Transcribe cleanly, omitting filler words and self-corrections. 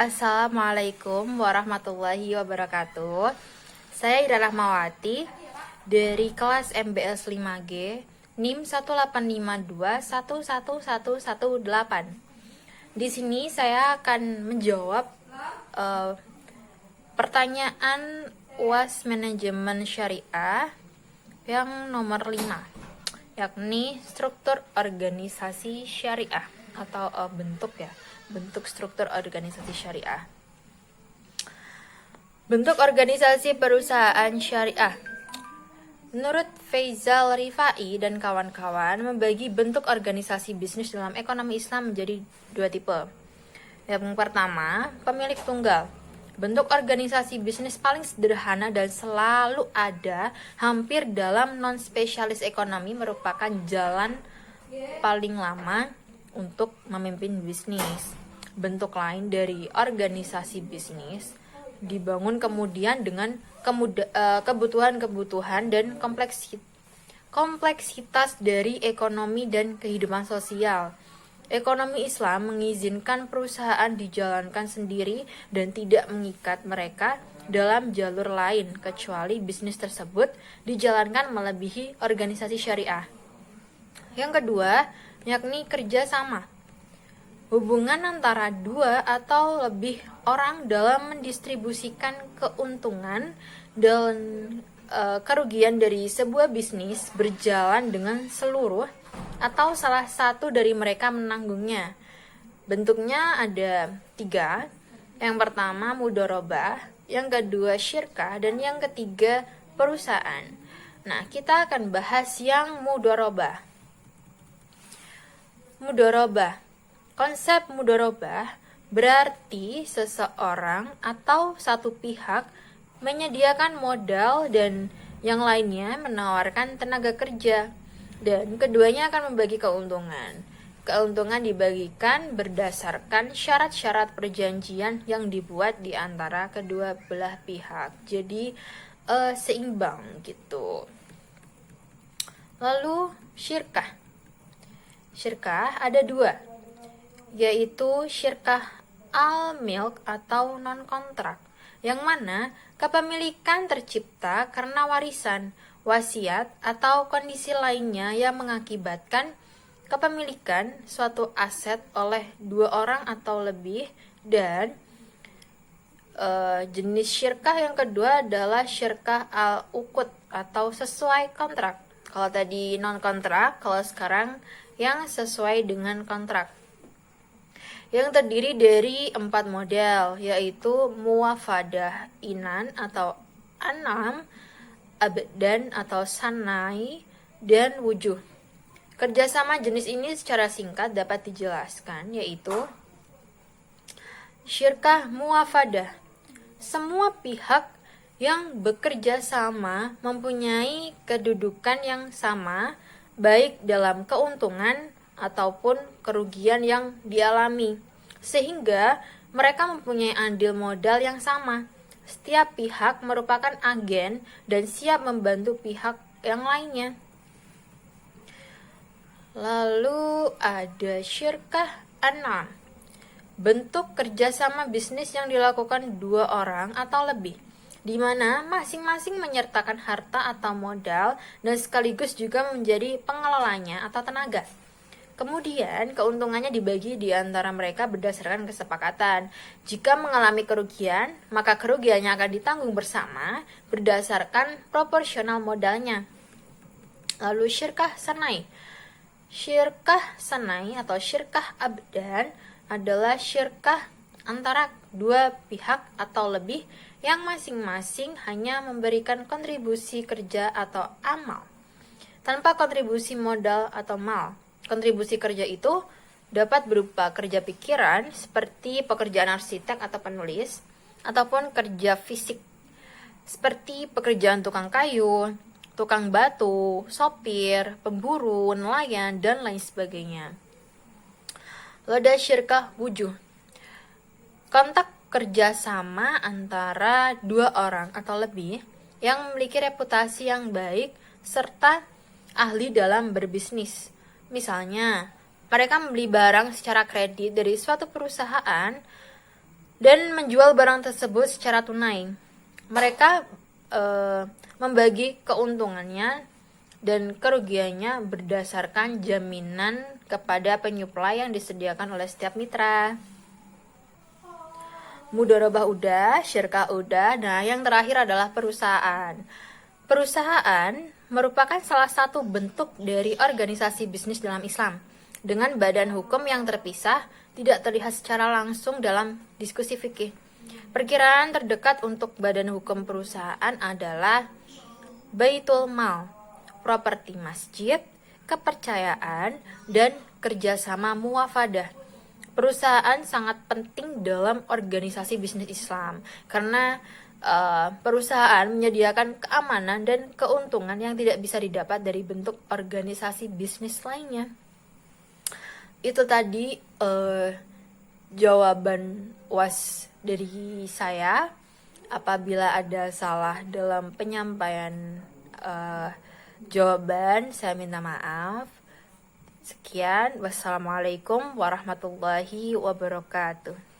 Assalamualaikum warahmatullahi wabarakatuh. Saya Ira Rahmawati dari kelas MBS 5G NIM 185211118. Di sini saya akan menjawab pertanyaan UAS Manajemen Syariah yang nomor 5, yakni struktur organisasi syariah atau bentuk struktur organisasi syariah. Bentuk organisasi perusahaan syariah. Menurut Faizal Rifai dan kawan-kawan, membagi bentuk organisasi bisnis dalam ekonomi Islam menjadi dua tipe. Yang pertama, pemilik tunggal. Bentuk organisasi bisnis paling sederhana dan selalu ada hampir dalam non-spesialis ekonomi merupakan jalan paling lama untuk memimpin bisnis. Bentuk lain dari organisasi bisnis dibangun kemudian dengan kebutuhan-kebutuhan dan kompleksitas dari ekonomi dan kehidupan sosial. Ekonomi Islam mengizinkan perusahaan dijalankan sendiri dan tidak mengikat mereka dalam jalur lain kecuali bisnis tersebut dijalankan melebihi organisasi syariah. Yang kedua, yakni kerjasama. Hubungan antara dua atau lebih orang dalam mendistribusikan keuntungan dan kerugian dari sebuah bisnis berjalan dengan seluruh atau salah satu dari mereka menanggungnya. Bentuknya ada 3. Yang pertama mudharabah, yang kedua syirkah, dan yang ketiga perusahaan. Nah, kita akan bahas yang mudharabah. Konsep mudharabah berarti seseorang atau satu pihak menyediakan modal dan yang lainnya menawarkan tenaga kerja, dan keduanya akan membagi keuntungan. Keuntungan dibagikan berdasarkan syarat-syarat perjanjian yang dibuat di antara kedua belah pihak. Jadi seimbang gitu. Lalu syirkah. Syirkah ada 2, yaitu syirkah al-milk atau non-kontrak, yang mana kepemilikan tercipta karena warisan, wasiat, atau kondisi lainnya yang mengakibatkan kepemilikan suatu aset oleh 2 orang atau lebih. Dan jenis syirkah yang kedua adalah syirkah al-uqud atau sesuai kontrak. Kalau tadi non-kontrak, kalau sekarang yang sesuai dengan kontrak, yang terdiri dari 4 model, yaitu muwafadah inan atau anam, abdan atau sanai, dan wujuh. Kerjasama jenis ini secara singkat dapat dijelaskan, yaitu syirkah muwafadah. Semua pihak yang bekerja sama mempunyai kedudukan yang sama, baik dalam keuntungan ataupun kerugian yang dialami, sehingga mereka mempunyai andil modal yang sama. Setiap pihak merupakan agen dan siap membantu pihak yang lainnya. Lalu ada syirkah anam. Bentuk kerjasama bisnis yang dilakukan 2 orang atau lebih, di mana masing-masing menyertakan harta atau modal dan sekaligus juga menjadi pengelolanya atau tenaga. Kemudian keuntungannya dibagi di antara mereka berdasarkan kesepakatan. Jika mengalami kerugian, maka kerugiannya akan ditanggung bersama berdasarkan proporsional modalnya. Lalu syirkah sanai. Syirkah sanai atau syirkah abdan adalah syirkah antara 2 pihak atau lebih yang masing-masing hanya memberikan kontribusi kerja atau amal tanpa kontribusi modal atau mal. Kontribusi kerja itu dapat berupa kerja pikiran seperti pekerjaan arsitek atau penulis, ataupun kerja fisik seperti pekerjaan tukang kayu, tukang batu, sopir, pemburu, nelayan, dan lain sebagainya. Lalu ada syirkah wujuh. Kontak kerjasama antara 2 orang atau lebih yang memiliki reputasi yang baik serta ahli dalam berbisnis. Misalnya, mereka membeli barang secara kredit dari suatu perusahaan dan menjual barang tersebut secara tunai. Mereka membagi keuntungannya dan kerugiannya berdasarkan jaminan kepada penyuplai yang disediakan oleh setiap mitra. Mudharabah udah, syirkah udah, nah yang terakhir adalah perusahaan. Perusahaan merupakan salah satu bentuk dari organisasi bisnis dalam Islam. Dengan badan hukum yang terpisah, tidak terlihat secara langsung dalam diskusi fikih. Perkiraan terdekat untuk badan hukum perusahaan adalah Baitul Mal, properti masjid, kepercayaan, dan kerjasama muafadah. Perusahaan sangat penting dalam organisasi bisnis Islam karena perusahaan menyediakan keamanan dan keuntungan yang tidak bisa didapat dari bentuk organisasi bisnis lainnya. Itu tadi jawaban UAS dari saya. Apabila ada salah dalam penyampaian jawaban, saya minta maaf. Sekian, wassalamualaikum warahmatullahi wabarakatuh.